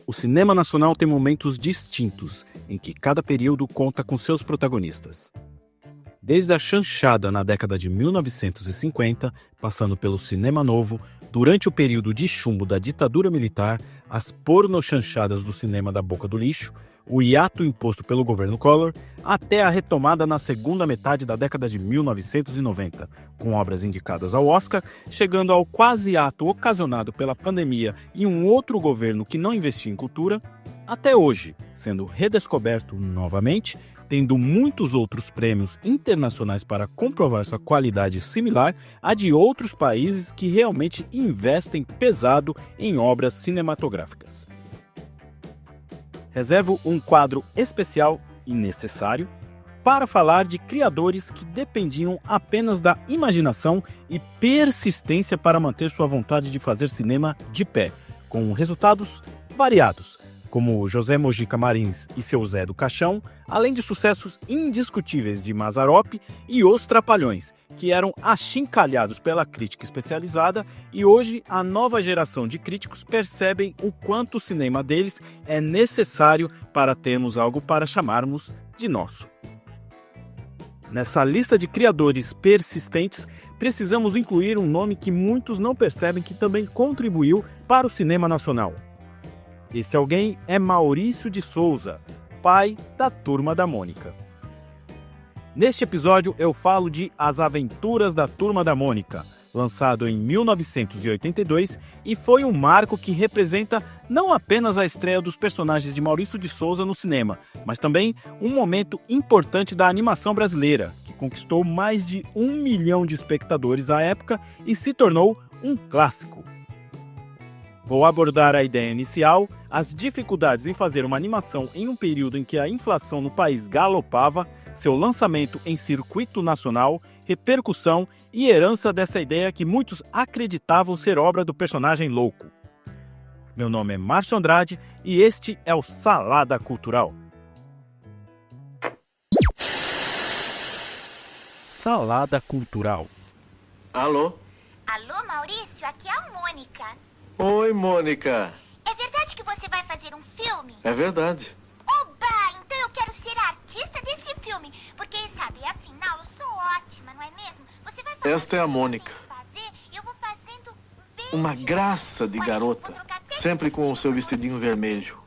O cinema nacional tem momentos distintos, em que cada período conta com seus protagonistas. Desde a chanchada na década de 1950, passando pelo cinema novo, durante o período de chumbo da ditadura militar, as pornochanchadas do cinema da boca do lixo, o hiato imposto pelo governo Collor, até a retomada na segunda metade da década de 1990, com obras indicadas ao Oscar, chegando ao quase ato ocasionado pela pandemia e um outro governo que não investia em cultura, até hoje, sendo redescoberto novamente, tendo muitos outros prêmios internacionais para comprovar sua qualidade similar à de outros países que realmente investem pesado em obras cinematográficas. Reservo um quadro especial e necessário para falar de criadores que dependiam apenas da imaginação e persistência para manter sua vontade de fazer cinema de pé, com resultados variados, como José Mojica Marins e seu Zé do Caixão, além de sucessos indiscutíveis de Mazzaropi e Os Trapalhões, que eram achincalhados pela crítica especializada, e hoje a nova geração de críticos percebem o quanto o cinema deles é necessário para termos algo para chamarmos de nosso. Nessa lista de criadores persistentes, precisamos incluir um nome que muitos não percebem que também contribuiu para o cinema nacional. Esse alguém é Maurício de Souza, pai da Turma da Mônica. Neste episódio eu falo de As Aventuras da Turma da Mônica, lançado em 1982 e foi um marco que representa não apenas a estreia dos personagens de Maurício de Souza no cinema, mas também um momento importante da animação brasileira, que conquistou mais de 1 milhão de espectadores à época e se tornou um clássico. Vou abordar a ideia inicial, as dificuldades em fazer uma animação em um período em que a inflação no país galopava, seu lançamento em circuito nacional, repercussão e herança dessa ideia que muitos acreditavam ser obra do personagem louco. Meu nome é Márcio Andrade e este é o Salada Cultural. Salada Cultural. Alô? Alô, Maurício? Aqui é a Mônica. Oi, Mônica. É verdade que você vai fazer um filme? É verdade. Oba! Então eu quero ser a artista desse filme. Porque, sabe, afinal, eu sou ótima, não é mesmo? Você vai fazer. Esta é a Mônica. Eu vou fazendo bem Uma graça de garota. Sempre com o seu vestidinho vermelho.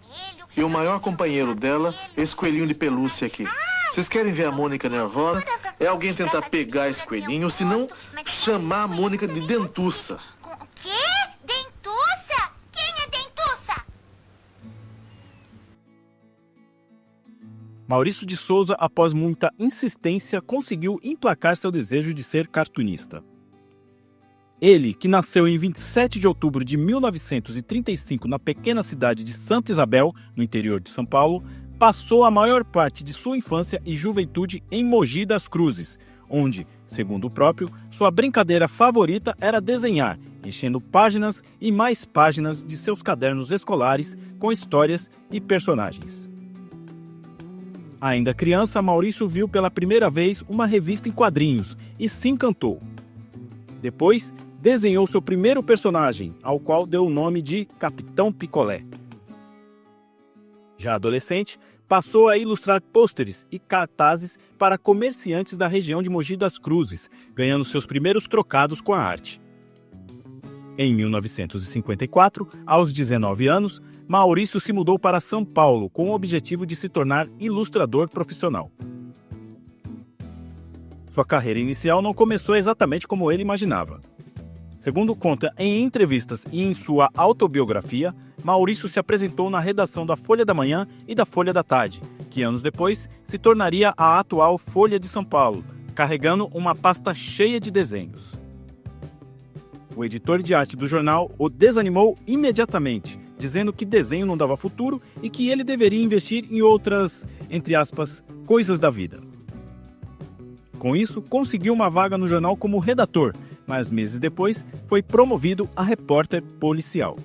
E o maior companheiro dela, esse coelhinho de pelúcia aqui. Vocês querem ver a Mônica nervosa? É alguém tentar pegar esse coelhinho, ou se não, chamar a Mônica de dentuça. O quê? Dentuça? Quem é dentuça? Maurício de Souza, após muita insistência, conseguiu emplacar seu desejo de ser cartunista. Ele, que nasceu em 27 de outubro de 1935 na pequena cidade de Santa Isabel, no interior de São Paulo, passou a maior parte de sua infância e juventude em Mogi das Cruzes, onde, segundo o próprio, sua brincadeira favorita era desenhar, enchendo páginas e mais páginas de seus cadernos escolares com histórias e personagens. Ainda criança, Maurício viu pela primeira vez uma revista em quadrinhos e se encantou. Depois, desenhou seu primeiro personagem, ao qual deu o nome de Capitão Picolé. Já adolescente, passou a ilustrar pôsteres e cartazes para comerciantes da região de Mogi das Cruzes, ganhando seus primeiros trocados com a arte. Em 1954, aos 19 anos, Maurício se mudou para São Paulo com o objetivo de se tornar ilustrador profissional. Sua carreira inicial não começou exatamente como ele imaginava. Segundo conta em entrevistas e em sua autobiografia, Maurício se apresentou na redação da Folha da Manhã e da Folha da Tarde, que anos depois se tornaria a atual Folha de São Paulo, carregando uma pasta cheia de desenhos. O editor de arte do jornal o desanimou imediatamente, dizendo que desenho não dava futuro e que ele deveria investir em outras, entre aspas, coisas da vida. Com isso, conseguiu uma vaga no jornal como redator, mas meses depois foi promovido a repórter policial.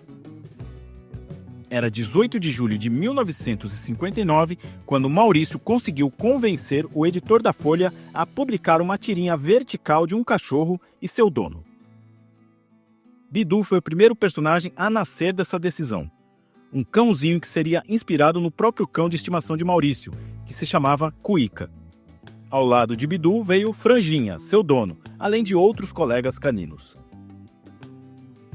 Era 18 de julho de 1959 quando Maurício conseguiu convencer o editor da Folha a publicar uma tirinha vertical de um cachorro e seu dono. Bidu foi o primeiro personagem a nascer dessa decisão. um cãozinho que seria inspirado no próprio cão de estimação de Maurício, que se chamava Cuíca. Ao lado de Bidu veio Franjinha, seu dono, além de outros colegas caninos.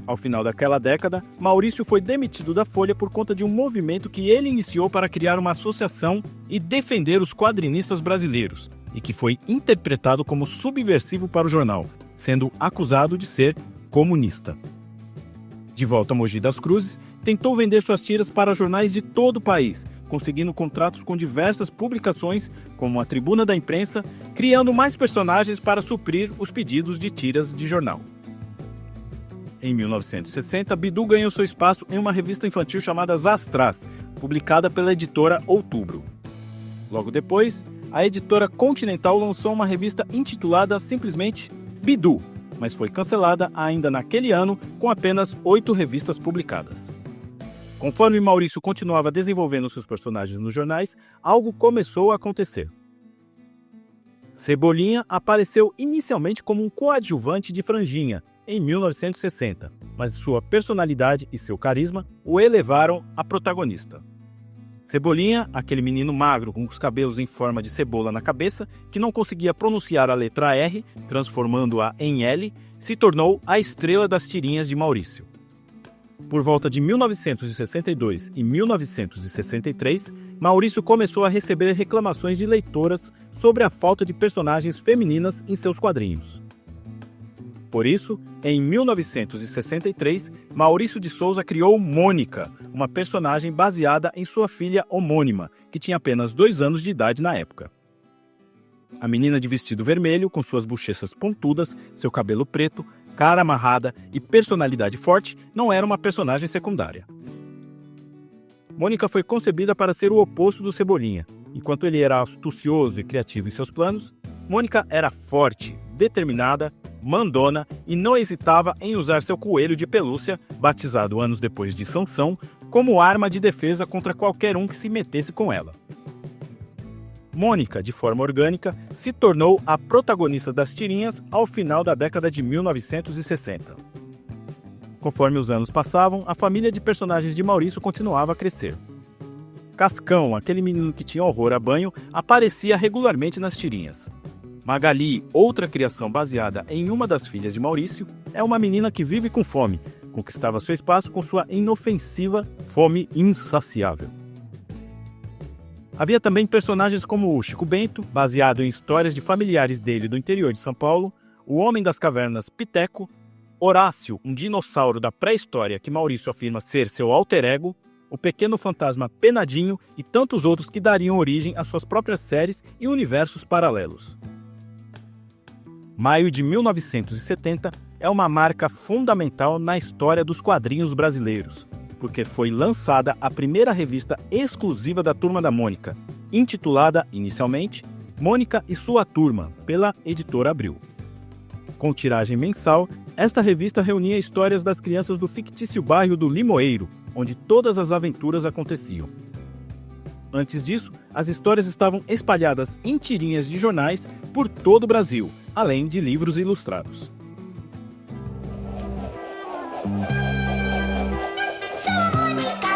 Ao final daquela década, Maurício foi demitido da Folha por conta de um movimento que ele iniciou para criar uma associação e defender os quadrinistas brasileiros, e que foi interpretado como subversivo para o jornal, sendo acusado de ser comunista. De volta a Mogi das Cruzes, tentou vender suas tiras para jornais de todo o país, conseguindo contratos com diversas publicações, como a Tribuna da Imprensa, criando mais personagens para suprir os pedidos de tiras de jornal. Em 1960, Bidu ganhou seu espaço em uma revista infantil chamada Zastras, publicada pela editora Outubro. Logo depois, a editora Continental lançou uma revista intitulada simplesmente Bidu, mas foi cancelada ainda naquele ano com apenas 8 revistas publicadas. Conforme Maurício continuava desenvolvendo seus personagens nos jornais, algo começou a acontecer. Cebolinha apareceu inicialmente como um coadjuvante de Franjinha, em 1960, mas sua personalidade e seu carisma o elevaram a protagonista. Cebolinha, aquele menino magro com os cabelos em forma de cebola na cabeça, que não conseguia pronunciar a letra R, transformando-a em L, se tornou a estrela das tirinhas de Maurício. Por volta de 1962 e 1963, Maurício começou a receber reclamações de leitoras sobre a falta de personagens femininas em seus quadrinhos. Por isso, em 1963, Maurício de Souza criou Mônica, uma personagem baseada em sua filha homônima, que tinha apenas 2 anos de idade na época. A menina de vestido vermelho, com suas bochechas pontudas, seu cabelo preto, cara amarrada e personalidade forte, não era uma personagem secundária. Mônica foi concebida para ser o oposto do Cebolinha. Enquanto ele era astucioso e criativo em seus planos, Mônica era forte, determinada, mandona e não hesitava em usar seu coelho de pelúcia, batizado anos depois de Sansão, como arma de defesa contra qualquer um que se metesse com ela. Mônica, de forma orgânica, se tornou a protagonista das tirinhas ao final da década de 1960. Conforme os anos passavam, a família de personagens de Maurício continuava a crescer. Cascão, aquele menino que tinha horror a banho, aparecia regularmente nas tirinhas. Magali, outra criação baseada em uma das filhas de Maurício, é uma menina que vive com fome, conquistava seu espaço com sua inofensiva fome insaciável. Havia também personagens como o Chico Bento, baseado em histórias de familiares dele do interior de São Paulo, o Homem das Cavernas Piteco, Horácio, um dinossauro da pré-história que Maurício afirma ser seu alter ego, o Pequeno Fantasma Penadinho e tantos outros que dariam origem às suas próprias séries e universos paralelos. Maio de 1970 é uma marca fundamental na história dos quadrinhos brasileiros, porque foi lançada a primeira revista exclusiva da Turma da Mônica, intitulada, inicialmente, Mônica e Sua Turma, pela editora Abril. Com tiragem mensal, esta revista reunia histórias das crianças do fictício bairro do Limoeiro, onde todas as aventuras aconteciam. Antes disso, as histórias estavam espalhadas em tirinhas de jornais por todo o Brasil, além de livros ilustrados. Sou Mônica,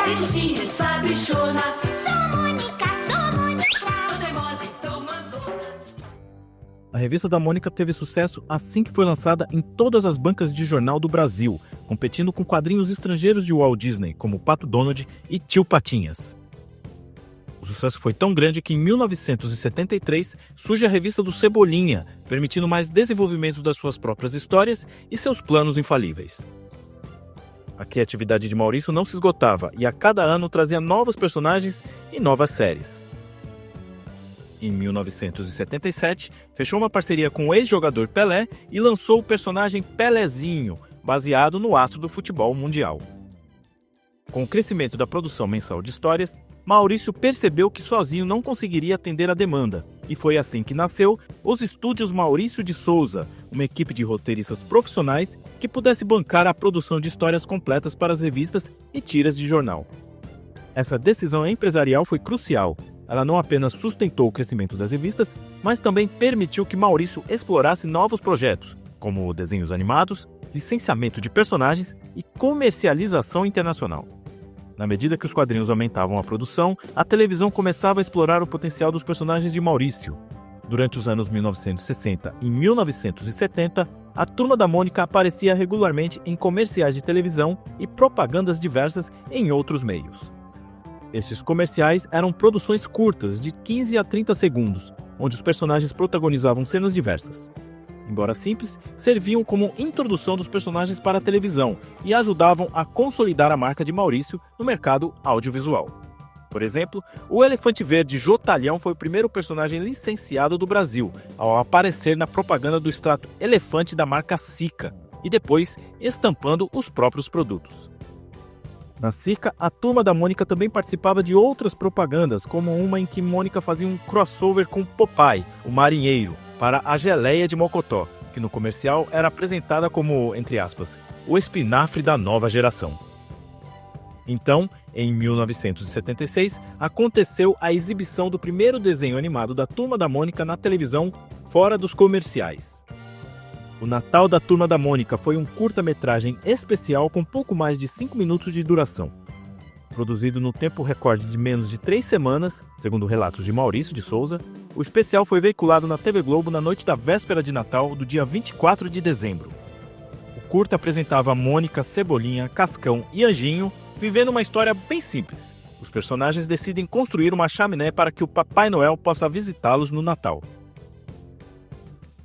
Virgínia, sabichona, sou Mônica, teimosa e tão mandona. A revista da Mônica teve sucesso assim que foi lançada em todas as bancas de jornal do Brasil, competindo com quadrinhos estrangeiros de Walt Disney, como Pato Donald e Tio Patinhas. O sucesso foi tão grande que em 1973 surge a revista do Cebolinha, permitindo mais desenvolvimento das suas próprias histórias e seus planos infalíveis. A criatividade de Maurício não se esgotava e a cada ano trazia novos personagens e novas séries. Em 1977, fechou uma parceria com o ex-jogador Pelé e lançou o personagem Pelézinho, baseado no astro do futebol mundial. Com o crescimento da produção mensal de histórias, Maurício percebeu que sozinho não conseguiria atender a demanda, e foi assim que nasceu os Estúdios Maurício de Souza, uma equipe de roteiristas profissionais que pudesse bancar a produção de histórias completas para as revistas e tiras de jornal. Essa decisão empresarial foi crucial. Ela não apenas sustentou o crescimento das revistas, mas também permitiu que Maurício explorasse novos projetos, como desenhos animados, licenciamento de personagens e comercialização internacional. Na medida que os quadrinhos aumentavam a produção, a televisão começava a explorar o potencial dos personagens de Maurício. Durante os anos 1960 e 1970, a Turma da Mônica aparecia regularmente em comerciais de televisão e propagandas diversas em outros meios. Estes comerciais eram produções curtas, de 15 a 30 segundos, onde os personagens protagonizavam cenas diversas. Embora simples, serviam como introdução dos personagens para a televisão e ajudavam a consolidar a marca de Maurício no mercado audiovisual. Por exemplo, o Elefante Verde Jotalhão foi o primeiro personagem licenciado do Brasil, ao aparecer na propaganda do extrato Elefante da marca Sica, e depois estampando os próprios produtos. Na Sica, a Turma da Mônica também participava de outras propagandas, como uma em que Mônica fazia um crossover com Popeye, o marinheiro, para a geleia de Mocotó, que no comercial era apresentada como, entre aspas, o espinafre da nova geração. Então, em 1976, aconteceu a exibição do primeiro desenho animado da Turma da Mônica na televisão, fora dos comerciais. O Natal da Turma da Mônica foi um curta-metragem especial com pouco mais de 5 minutos de duração. Produzido no tempo recorde de menos de 3 semanas, segundo relatos de Maurício de Souza, o especial foi veiculado na TV Globo na noite da véspera de Natal do dia 24 de dezembro. O curta apresentava Mônica, Cebolinha, Cascão e Anjinho vivendo uma história bem simples. Os personagens decidem construir uma chaminé para que o Papai Noel possa visitá-los no Natal.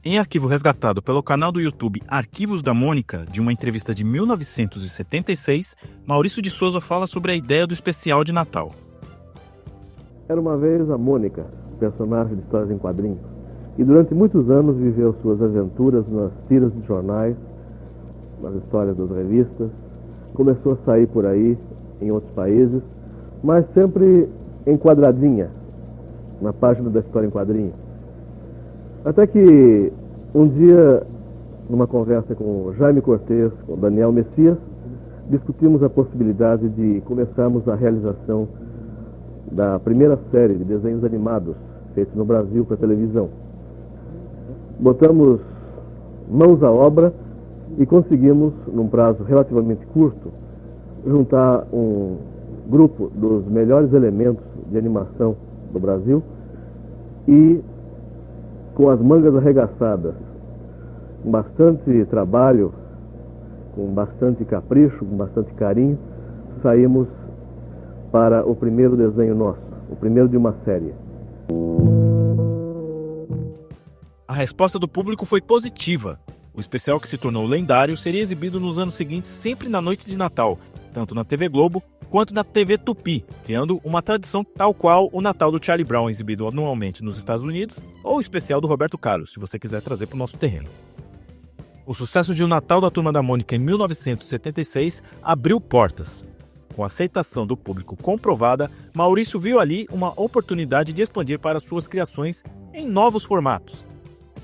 Em arquivo resgatado pelo canal do YouTube Arquivos da Mônica, de uma entrevista de 1976, Maurício de Souza fala sobre a ideia do especial de Natal. Era uma vez a Mônica, personagem de histórias em quadrinhos, e durante muitos anos viveu suas aventuras nas tiras de jornais, nas histórias das revistas. Começou a sair por aí, em outros países, mas sempre enquadradinha, na página da história em quadrinhos. Até que um dia, numa conversa com Jaime Cortez, com Daniel Messias, discutimos a possibilidade de começarmos a realização da primeira série de desenhos animados feitos no Brasil para televisão. Botamos mãos à obra e conseguimos, num prazo relativamente curto, juntar um grupo dos melhores elementos de animação do Brasil e, com as mangas arregaçadas, com bastante trabalho, com bastante capricho, com bastante carinho, saímos para o primeiro desenho nosso, o primeiro de uma série. A resposta do público foi positiva. O especial, que se tornou lendário, seria exibido nos anos seguintes sempre na noite de Natal, tanto na TV Globo quanto na TV Tupi, criando uma tradição tal qual o Natal do Charlie Brown, exibido anualmente nos Estados Unidos, ou o especial do Roberto Carlos, se você quiser trazer para o nosso terreno. O sucesso de O Natal da Turma da Mônica em 1976 abriu portas. Com a aceitação do público comprovada, Maurício viu ali uma oportunidade de expandir para suas criações em novos formatos.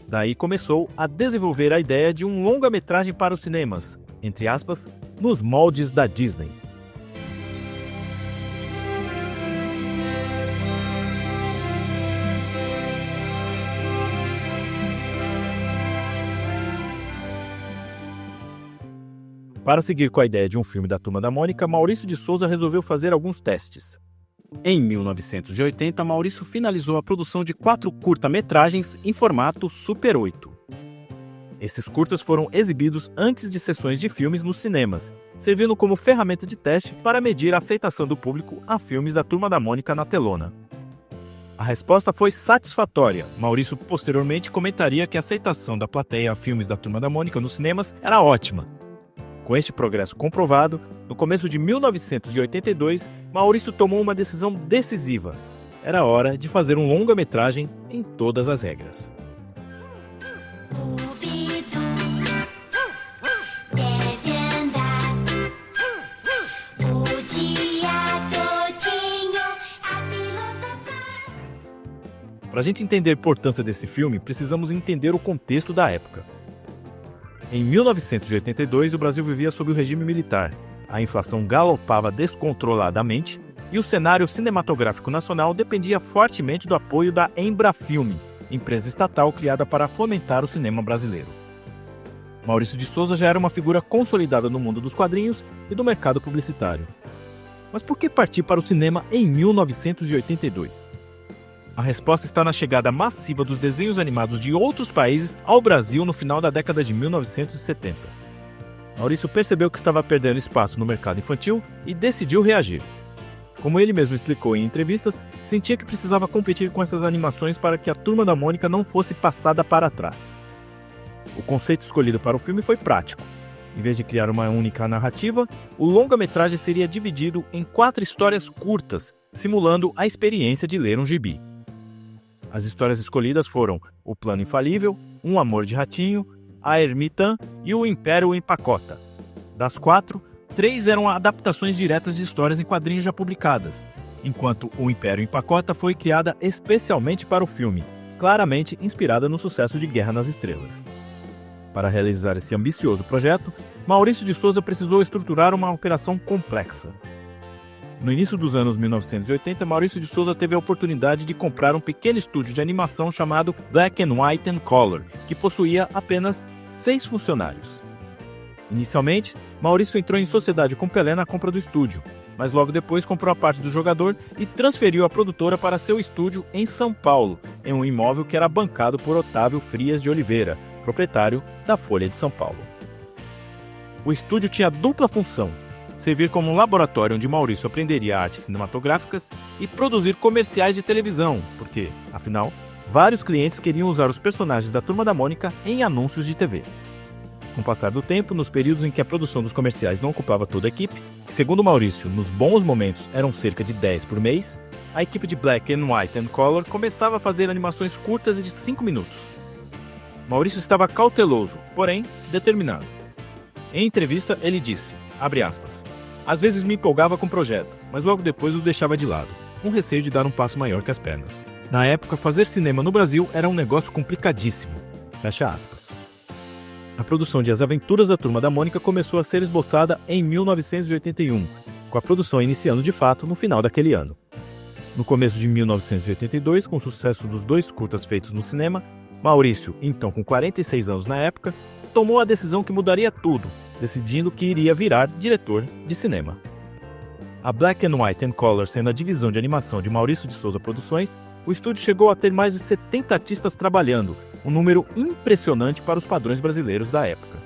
Daí começou a desenvolver a ideia de um longa-metragem para os cinemas, entre aspas, nos moldes da Disney. Para seguir com a ideia de um filme da Turma da Mônica, Maurício de Souza resolveu fazer alguns testes. Em 1980, Maurício finalizou a produção de 4 curta-metragens em formato Super 8. Esses curtas foram exibidos antes de sessões de filmes nos cinemas, servindo como ferramenta de teste para medir a aceitação do público a filmes da Turma da Mônica na telona. A resposta foi satisfatória. Maurício posteriormente comentaria que a aceitação da plateia a filmes da Turma da Mônica nos cinemas era ótima. Com este progresso comprovado, no começo de 1982, Maurício tomou uma decisão decisiva. Era hora de fazer um longa-metragem em todas as regras. Deve andar o dia todinho a filosofar. Para a gente entender a importância desse filme, precisamos entender o contexto da época. Em 1982, o Brasil vivia sob o regime militar. A inflação galopava descontroladamente e o cenário cinematográfico nacional dependia fortemente do apoio da Embrafilme, empresa estatal criada para fomentar o cinema brasileiro. Maurício de Souza já era uma figura consolidada no mundo dos quadrinhos e do mercado publicitário. Mas por que partir para o cinema em 1982? A resposta está na chegada massiva dos desenhos animados de outros países ao Brasil no final da década de 1970. Maurício percebeu que estava perdendo espaço no mercado infantil e decidiu reagir. Como ele mesmo explicou em entrevistas, sentia que precisava competir com essas animações para que a Turma da Mônica não fosse passada para trás. O conceito escolhido para o filme foi prático. Em vez de criar uma única narrativa, o longa-metragem seria dividido em 4 histórias curtas, simulando a experiência de ler um gibi. As histórias escolhidas foram O Plano Infalível, Um Amor de Ratinho, A Ermitã e O Império Empacota. Das 4, 3 eram adaptações diretas de histórias em quadrinhos já publicadas, enquanto O Império Empacota foi criada especialmente para o filme, claramente inspirada no sucesso de Guerra nas Estrelas. Para realizar esse ambicioso projeto, Maurício de Souza precisou estruturar uma operação complexa. No início dos anos 1980, Maurício de Souza teve a oportunidade de comprar um pequeno estúdio de animação chamado Black and White and Color, que possuía apenas 6 funcionários. Inicialmente, Maurício entrou em sociedade com Pelé na compra do estúdio, mas logo depois comprou a parte do jogador e transferiu a produtora para seu estúdio em São Paulo, em um imóvel que era bancado por Otávio Frias de Oliveira, proprietário da Folha de São Paulo. O estúdio tinha dupla função: servir como um laboratório onde Maurício aprenderia artes cinematográficas e produzir comerciais de televisão, porque, afinal, vários clientes queriam usar os personagens da Turma da Mônica em anúncios de TV. Com o passar do tempo, nos períodos em que a produção dos comerciais não ocupava toda a equipe, que segundo Maurício, nos bons momentos eram cerca de 10 por mês, a equipe de Black and White and Color começava a fazer animações curtas e de 5 minutos. Maurício estava cauteloso, porém determinado. Em entrevista, ele disse, abre aspas, às vezes me empolgava com o projeto, mas logo depois o deixava de lado, com receio de dar um passo maior que as pernas. Na época, fazer cinema no Brasil era um negócio complicadíssimo. Fecha aspas. A produção de As Aventuras da Turma da Mônica começou a ser esboçada em 1981, com a produção iniciando de fato no final daquele ano. No começo de 1982, com o sucesso dos 2 curtas feitos no cinema, Maurício, então com 46 anos na época, tomou a decisão que mudaria tudo, decidindo que iria virar diretor de cinema. A Black and White and Color sendo a divisão de animação de Maurício de Souza Produções, o estúdio chegou a ter mais de 70 artistas trabalhando, um número impressionante para os padrões brasileiros da época.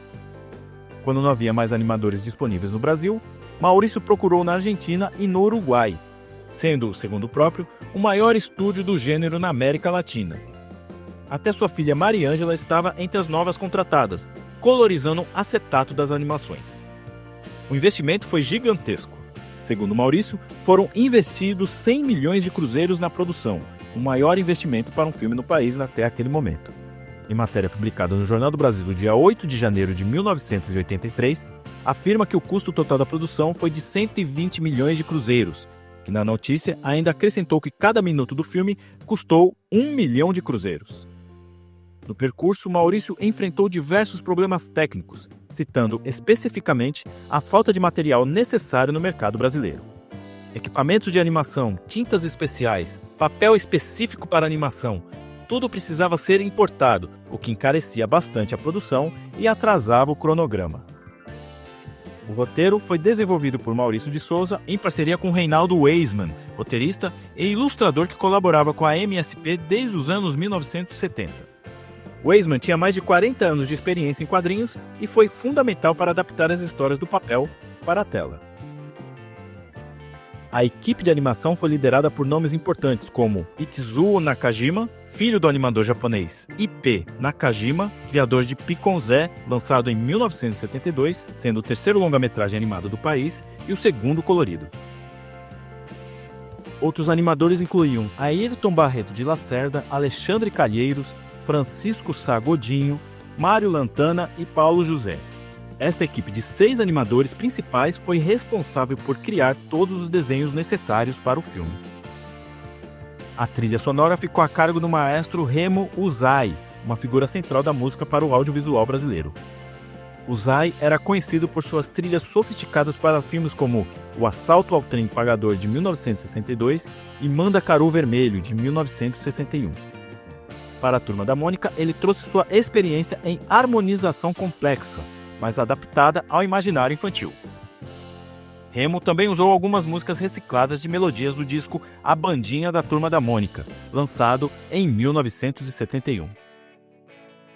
Quando não havia mais animadores disponíveis no Brasil, Maurício procurou na Argentina e no Uruguai, sendo, segundo o próprio, o maior estúdio do gênero na América Latina. Até sua filha Mariângela estava entre as novas contratadas, colorizando acetato das animações. O investimento foi gigantesco. Segundo Maurício, foram investidos 100 milhões de cruzeiros na produção, o maior investimento para um filme no país até aquele momento. Em matéria publicada no Jornal do Brasil do dia 8 de janeiro de 1983, afirma que o custo total da produção foi de 120 milhões de cruzeiros, que na notícia ainda acrescentou que cada minuto do filme custou 1 milhão de cruzeiros. No percurso, Maurício enfrentou diversos problemas técnicos, citando especificamente a falta de material necessário no mercado brasileiro. Equipamentos de animação, tintas especiais, papel específico para animação, tudo precisava ser importado, o que encarecia bastante a produção e atrasava o cronograma. O roteiro foi desenvolvido por Maurício de Souza em parceria com Reinaldo Weisman, roteirista e ilustrador que colaborava com a MSP desde os anos 1970. Weisman tinha mais de 40 anos de experiência em quadrinhos e foi fundamental para adaptar as histórias do papel para a tela. A equipe de animação foi liderada por nomes importantes como Itsuo Nakajima, filho do animador japonês I.P. Nakajima, criador de Piconzé, lançado em 1972, sendo o terceiro longa-metragem animado do país e o segundo colorido. Outros animadores incluíam Ayrton Barreto de Lacerda, Alexandre Calheiros, Francisco Sá Godinho, Mário Lantana e Paulo José. Esta equipe de 6 animadores principais foi responsável por criar todos os desenhos necessários para o filme. A trilha sonora ficou a cargo do maestro Remo Uzai, uma figura central da música para o audiovisual brasileiro. Uzai era conhecido por suas trilhas sofisticadas para filmes como O Assalto ao Trem Pagador, de 1962, e Mandacaru Vermelho, de 1961. Para a Turma da Mônica, ele trouxe sua experiência em harmonização complexa, mas adaptada ao imaginário infantil. Remo também usou algumas músicas recicladas de melodias do disco A Bandinha da Turma da Mônica, lançado em 1971.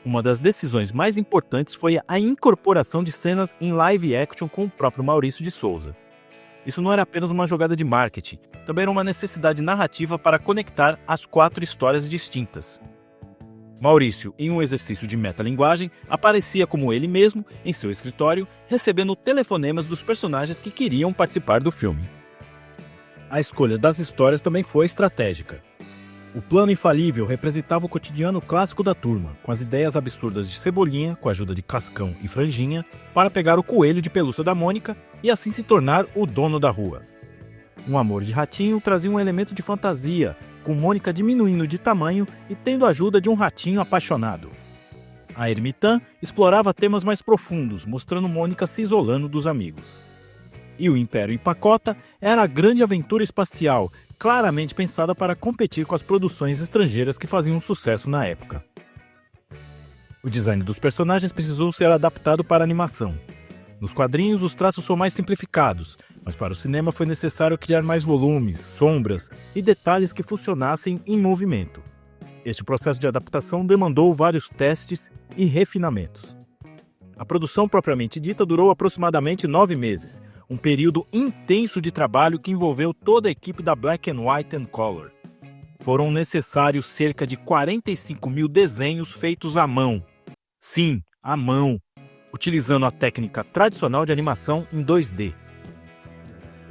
Uma das decisões mais importantes foi a incorporação de cenas em live action com o próprio Maurício de Souza. Isso não era apenas uma jogada de marketing, também era uma necessidade narrativa para conectar as 4 histórias distintas. Maurício, em um exercício de metalinguagem, aparecia como ele mesmo, em seu escritório, recebendo telefonemas dos personagens que queriam participar do filme. A escolha das histórias também foi estratégica. O plano infalível representava o cotidiano clássico da turma, com as ideias absurdas de Cebolinha, com a ajuda de Cascão e Franjinha, para pegar o coelho de pelúcia da Mônica e assim se tornar o dono da rua. Um amor de ratinho trazia um elemento de fantasia, com Mônica diminuindo de tamanho e tendo a ajuda de um ratinho apaixonado. A Ermitã explorava temas mais profundos, mostrando Mônica se isolando dos amigos. E o Império Empacota era a grande aventura espacial, claramente pensada para competir com as produções estrangeiras que faziam sucesso na época. O design dos personagens precisou ser adaptado para a animação. Nos quadrinhos, os traços são mais simplificados, mas para o cinema foi necessário criar mais volumes, sombras e detalhes que funcionassem em movimento. Este processo de adaptação demandou vários testes e refinamentos. A produção propriamente dita durou aproximadamente 9 meses, um período intenso de trabalho que envolveu toda a equipe da Black and White and Color. Foram necessários cerca de 45 mil desenhos feitos à mão. Sim, à mão, utilizando a técnica tradicional de animação em 2D.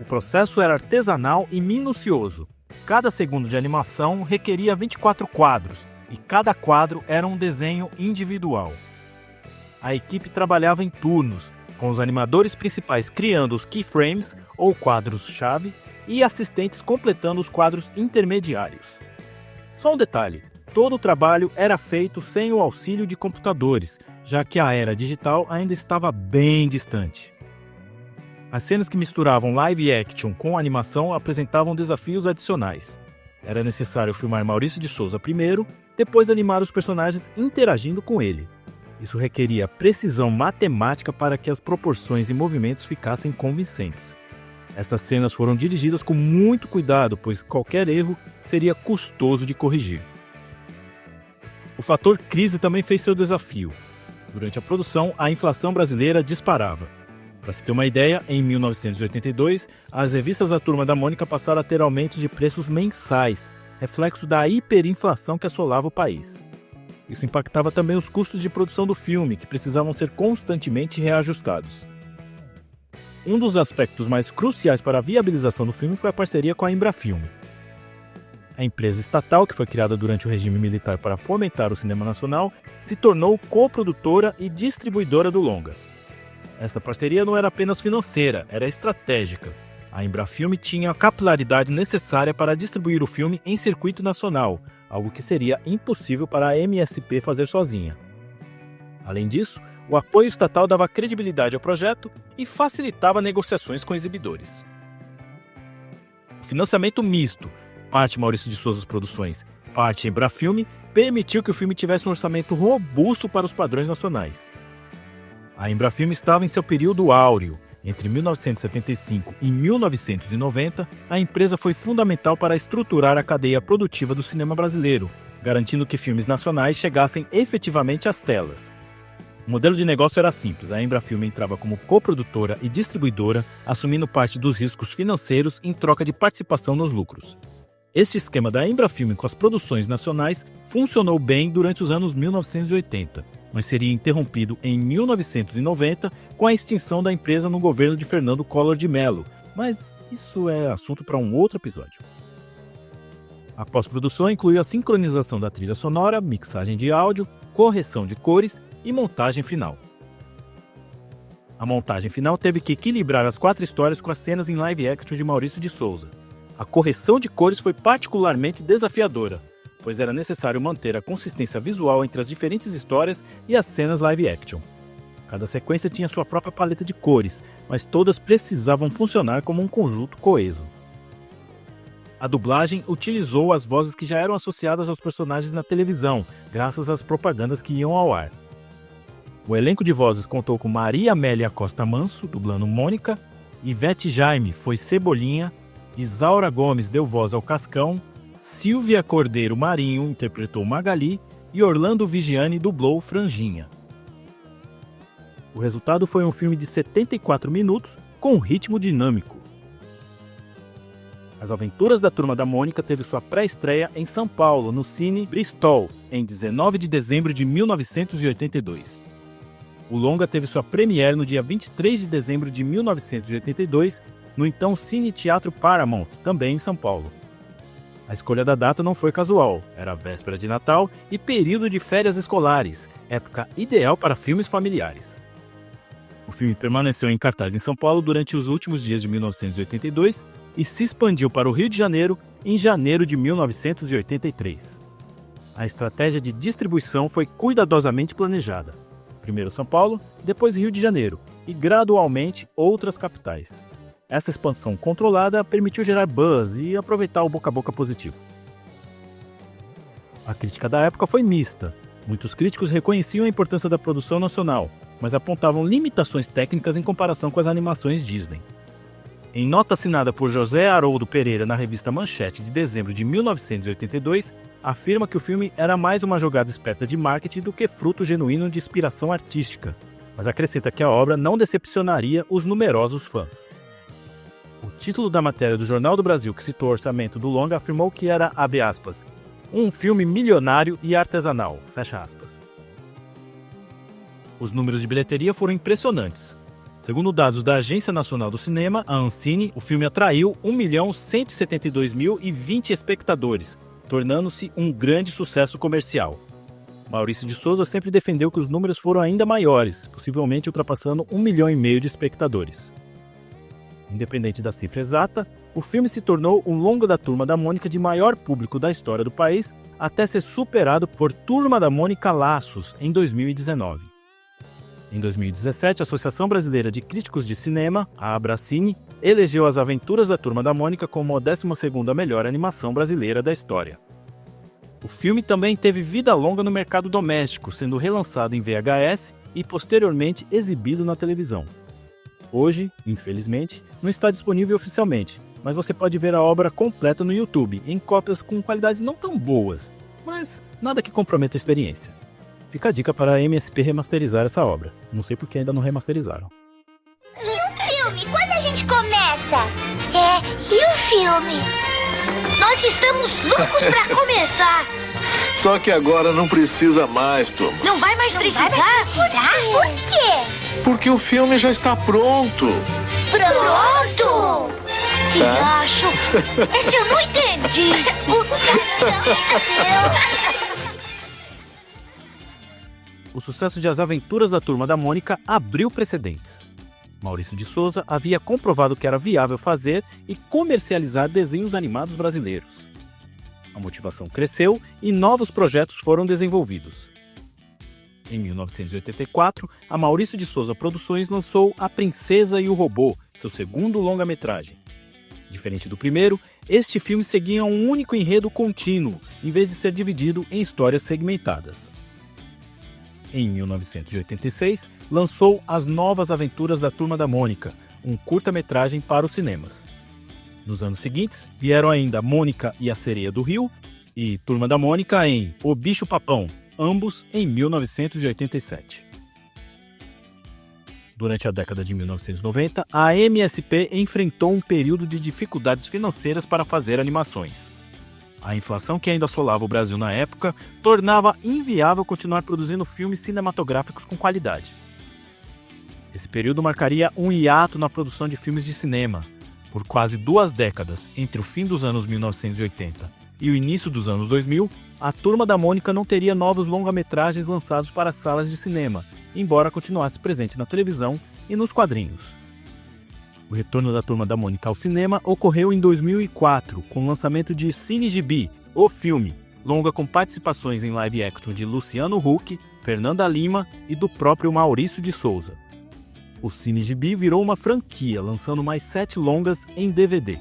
O processo era artesanal e minucioso. Cada segundo de animação requeria 24 quadros, e cada quadro era um desenho individual. A equipe trabalhava em turnos, com os animadores principais criando os keyframes, ou quadros-chave, e assistentes completando os quadros intermediários. Só um detalhe, todo o trabalho era feito sem o auxílio de computadores, já que a era digital ainda estava bem distante. As cenas que misturavam live action com animação apresentavam desafios adicionais. Era necessário filmar Maurício de Souza primeiro, depois animar os personagens interagindo com ele. Isso requeria precisão matemática para que as proporções e movimentos ficassem convincentes. Estas cenas foram dirigidas com muito cuidado, pois qualquer erro seria custoso de corrigir. O fator crise também fez seu desafio. Durante a produção, a inflação brasileira disparava. Para se ter uma ideia, em 1982, as revistas da Turma da Mônica passaram a ter aumentos de preços mensais, reflexo da hiperinflação que assolava o país. Isso impactava também os custos de produção do filme, que precisavam ser constantemente reajustados. Um dos aspectos mais cruciais para a viabilização do filme foi a parceria com a Embrafilme. A empresa estatal, que foi criada durante o regime militar para fomentar o cinema nacional, se tornou coprodutora e distribuidora do longa. Esta parceria não era apenas financeira, era estratégica. A Embrafilme tinha a capilaridade necessária para distribuir o filme em circuito nacional, algo que seria impossível para a MSP fazer sozinha. Além disso, o apoio estatal dava credibilidade ao projeto e facilitava negociações com exibidores. O financiamento misto, parte Maurício de Souza Produções, parte Embrafilme, permitiu que o filme tivesse um orçamento robusto para os padrões nacionais. A Embrafilme estava em seu período áureo. Entre 1975 e 1990, a empresa foi fundamental para estruturar a cadeia produtiva do cinema brasileiro, garantindo que filmes nacionais chegassem efetivamente às telas. O modelo de negócio era simples, a Embrafilme entrava como coprodutora e distribuidora, assumindo parte dos riscos financeiros em troca de participação nos lucros. Este esquema da Embrafilme com as produções nacionais funcionou bem durante os anos 1980, mas seria interrompido em 1990 com a extinção da empresa no governo de Fernando Collor de Mello, mas isso é assunto para um outro episódio. A pós-produção incluiu a sincronização da trilha sonora, mixagem de áudio, correção de cores e montagem final. A montagem final teve que equilibrar as 4 histórias com as cenas em live action de Maurício de Souza. A correção de cores foi particularmente desafiadora, pois era necessário manter a consistência visual entre as diferentes histórias e as cenas live action. Cada sequência tinha sua própria paleta de cores, mas todas precisavam funcionar como um conjunto coeso. A dublagem utilizou as vozes que já eram associadas aos personagens na televisão, graças às propagandas que iam ao ar. O elenco de vozes contou com Maria Amélia Costa Manso, dublando Mônica, Ivete Jaime foi Cebolinha, Isaura Gomes deu voz ao Cascão, Silvia Cordeiro Marinho interpretou Magali e Orlando Vigiani dublou Franjinha. O resultado foi um filme de 74 minutos com ritmo dinâmico. As Aventuras da Turma da Mônica teve sua pré-estreia em São Paulo, no Cine Bristol, em 19 de dezembro de 1982. O longa teve sua premiere no dia 23 de dezembro de 1982, no então Cine Teatro Paramount, também em São Paulo. A escolha da data não foi casual, era véspera de Natal e período de férias escolares, época ideal para filmes familiares. O filme permaneceu em cartaz em São Paulo durante os últimos dias de 1982 e se expandiu para o Rio de Janeiro em janeiro de 1983. A estratégia de distribuição foi cuidadosamente planejada. Primeiro São Paulo, depois Rio de Janeiro e, gradualmente, outras capitais. Essa expansão controlada permitiu gerar buzz e aproveitar o boca a boca positivo. A crítica da época foi mista. Muitos críticos reconheciam a importância da produção nacional, mas apontavam limitações técnicas em comparação com as animações Disney. Em nota assinada por José Haroldo Pereira na revista Manchete de dezembro de 1982, afirma que o filme era mais uma jogada esperta de marketing do que fruto genuíno de inspiração artística, mas acrescenta que a obra não decepcionaria os numerosos fãs. O título da matéria do Jornal do Brasil que citou o orçamento do longa afirmou que era, abre aspas, um filme milionário e artesanal, fecha aspas. Os números de bilheteria foram impressionantes. Segundo dados da Agência Nacional do Cinema, a Ancine, o filme atraiu 1.172.020 espectadores, tornando-se um grande sucesso comercial. Maurício de Souza sempre defendeu que os números foram ainda maiores, possivelmente ultrapassando 1,5 milhão de espectadores. Independente da cifra exata, o filme se tornou um longa da Turma da Mônica de maior público da história do país, até ser superado por Turma da Mônica Laços, em 2019. Em 2017, a Associação Brasileira de Críticos de Cinema, a Abracine, elegeu As Aventuras da Turma da Mônica como a 12ª melhor animação brasileira da história. O filme também teve vida longa no mercado doméstico, sendo relançado em VHS e posteriormente exibido na televisão. Hoje, infelizmente, não está disponível oficialmente, mas você pode ver a obra completa no YouTube, em cópias com qualidades não tão boas, mas nada que comprometa a experiência. Fica a dica para a MSP remasterizar essa obra. Não sei por que ainda não remasterizaram. E o filme? Quando a gente começa? E o filme? Nós estamos loucos pra começar. Só que agora não precisa mais, turma. Não vai mais precisar? Por quê? Porque o filme já está pronto. Pronto? Que acho? Esse eu não entendi. O sucesso de As Aventuras da Turma da Mônica abriu precedentes. Maurício de Souza havia comprovado que era viável fazer e comercializar desenhos animados brasileiros. A motivação cresceu e novos projetos foram desenvolvidos. Em 1984, a Maurício de Souza Produções lançou A Princesa e o Robô, seu segundo longa-metragem. Diferente do primeiro, este filme seguia um único enredo contínuo, em vez de ser dividido em histórias segmentadas. Em 1986, lançou As Novas Aventuras da Turma da Mônica, um curta-metragem para os cinemas. Nos anos seguintes, vieram ainda Mônica e a Sereia do Rio e Turma da Mônica em O Bicho-Papão, ambos em 1987. Durante a década de 1990, a MSP enfrentou um período de dificuldades financeiras para fazer animações. A inflação que ainda assolava o Brasil na época tornava inviável continuar produzindo filmes cinematográficos com qualidade. Esse período marcaria um hiato na produção de filmes de cinema. Por quase 2 décadas, entre o fim dos anos 1980 e o início dos anos 2000, a Turma da Mônica não teria novos longa-metragens lançados para salas de cinema, embora continuasse presente na televisão e nos quadrinhos. O retorno da Turma da Mônica ao cinema ocorreu em 2004, com o lançamento de Cine Gibi, o filme, longa com participações em live action de Luciano Huck, Fernanda Lima e do próprio Maurício de Souza. O Cine Gibi virou uma franquia, lançando mais 7 longas em DVD.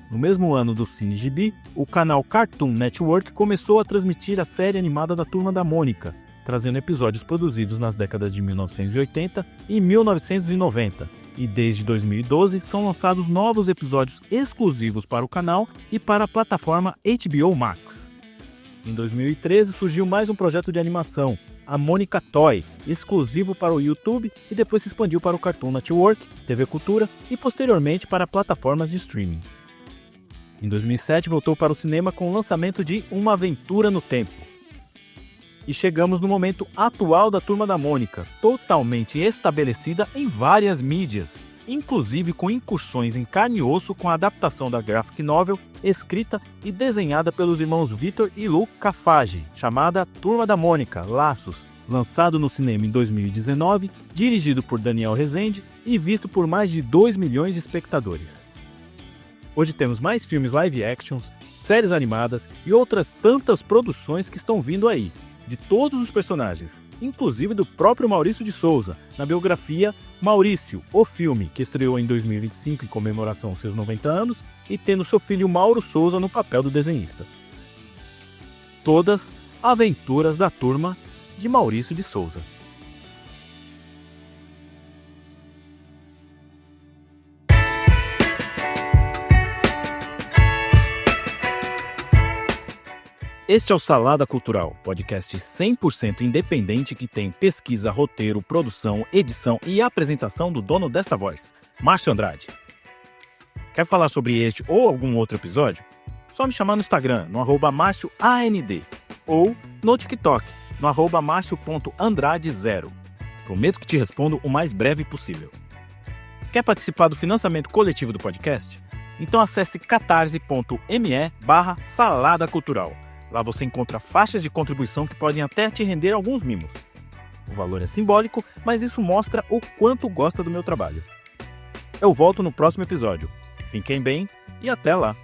No mesmo ano do Cine Gibi, o canal Cartoon Network começou a transmitir a série animada da Turma da Mônica, trazendo episódios produzidos nas décadas de 1980 e 1990, E desde 2012 são lançados novos episódios exclusivos para o canal e para a plataforma HBO Max. Em 2013 surgiu mais um projeto de animação, a Mônica Toy, exclusivo para o YouTube e depois se expandiu para o Cartoon Network, TV Cultura e posteriormente para plataformas de streaming. Em 2007 voltou para o cinema com o lançamento de Uma Aventura no Tempo. E chegamos no momento atual da Turma da Mônica, totalmente estabelecida em várias mídias, inclusive com incursões em carne e osso com a adaptação da graphic novel, escrita e desenhada pelos irmãos Vitor e Lu Cafage, chamada Turma da Mônica, Laços, lançado no cinema em 2019, dirigido por Daniel Rezende e visto por mais de 2 milhões de espectadores. Hoje temos mais filmes live actions, séries animadas e outras tantas produções que estão vindo aí, de todos os personagens, inclusive do próprio Maurício de Souza, na biografia Maurício, o filme, que estreou em 2025 em comemoração aos seus 90 anos e tendo seu filho Mauro Souza no papel do desenhista. Todas aventuras da turma de Maurício de Souza. Este é o Salada Cultural, podcast 100% independente que tem pesquisa, roteiro, produção, edição e apresentação do dono desta voz, Márcio Andrade. Quer falar sobre este ou algum outro episódio? Só me chamar no Instagram, no @MárcioAND, ou no TikTok, no @Marcio.Andrade0. Prometo que te respondo o mais breve possível. Quer participar do financiamento coletivo do podcast? Então acesse catarse.me/Salada Cultural. Lá você encontra faixas de contribuição que podem até te render alguns mimos. O valor é simbólico, mas isso mostra o quanto gosta do meu trabalho. Eu volto no próximo episódio. Fiquem bem e até lá!